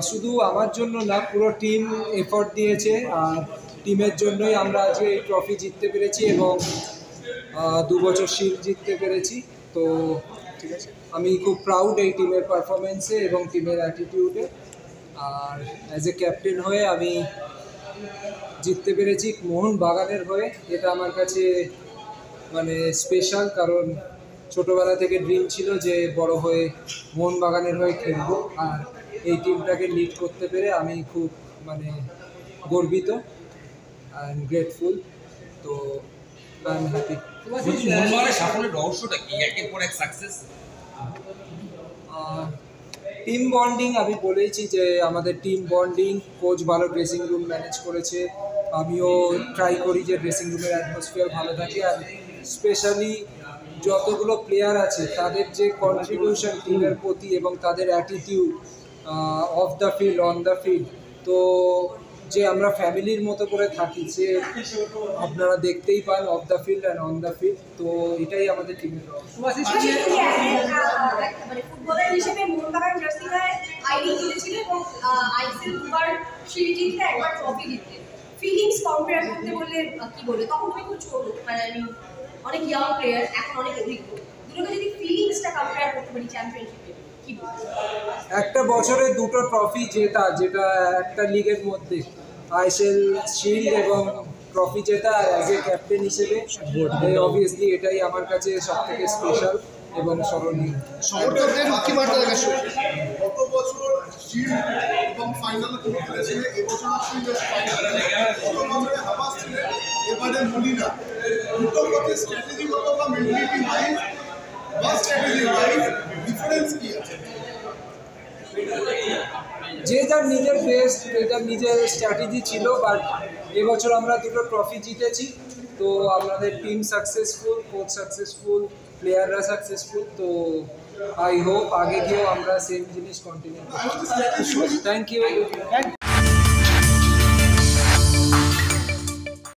শুধু আমার জন্য না, পুরো টিম এফোর্ট দিয়েছে, আর টিমের জন্যই আমরা আজকে এই ট্রফি জিততে পেরেছি এবং 2 বছর শিল্ড জিততে পেরেছি। তো ঠিক আছে, আমি খুব প্রাউড এই টিমের পারফরমেন্সে এবং টিমের অ্যাটিটিউডে। আর অ্যাজ এ ক্যাপ্টেন হয়ে আমি জিততে পেরেছি মোহনবাগানের হয়ে। এটা আমার কাছে মানে স্পেশাল, কারণ ছোটোবেলা থেকে ড্রিম ছিল যে বড় হয়ে মোহনবাগানের হয়ে খেলবো, আর এই টিমটাকে লিড করতে পেরে আমি খুব মানে গর্বিত অ্যান্ড গ্রেটফুল। তো আই এম হ্যাপি। মোহনবাগানের সাফল্যের রহস্যটা কি? একের পর এক সাকসেস। টিম বন্ডিং, আমি বলেইছি যে আমাদের টিম বন্ডিং, কোচ ভালো ড্রেসিং রুম ম্যানেজ করেছে, আমিও ট্রাই করি যে ড্রেসিং রুমের অ্যাটমসফিয়ার ভালো থাকে। আর স্পেশালি যতগুলো প্লেয়ার আছে তাদের যে কন্ট্রিবিউশন টিমের প্রতি এবং তাদের attitude of the field, on the field, তো যে আমরা ফ্যামিলির মতো করে থাকি, যে আপনারা দেখতেই পান of the field and on the field. তো এটাই আমাদের টিমের ফুটবলার হিসেবে মোহনবাগান জার্সি গায়ে আইডি জিতেছিল এবং আইসিএল 2বার সিরিজ জিততে, একবার ট্রফি জিততে। ফিলিংস কম্পেয়ার করতে বললে কি বলবে? তখন তুমি খুব ছোট, মানে আমি অনেক ইয়াং প্লেয়ার, এখন অনেক অভিজ্ঞ, দুটোকে যদি ফিলিংসটা কম্পেয়ার করতে পারি চ্যাম্পিয়নশিপে, কি বলবে? একটা বছরে 2টো ট্রফি জেতা, যেটা একটা লিগের মধ্যে আইএসএল শিল্ড এবং ট্রফি জেতা, আর অ্যাজ এ ক্যাপ্টেন হিসেবে অবভিয়াসলি এটাই আমার কাছে সবথেকে স্পেশাল এবং স্মরণীয়। গত বছর শিল্ড এবং ফাইনাল খেলেছিল, এবছর শিল্ড ফাইনাল, গত বছরে হাবাস ছিলেন, এবারে মলিনা। দুটো মধ্যে স্ট্র্যাটেজিগত বা মেন্টালিটি ওয়াইজ বা স্ট্র্যাটেজি ওয়াইজ ডিফারেন্স কি আছে? যে যার নিজের বেস্ট, এটার নিজের স্ট্র্যাটেজি ছিল, বাট এবছর আমরা 2টো ট্রফি জিতেছি। তো আমাদের টিম সাকসেসফুল, কোচ সাকসেসফুল, প্লেয়াররা সাকসেসফুল। তো আই হোপ আগে গিয়েও আমরা সেম জিনিস কন্টিনিউ করব। Thank you.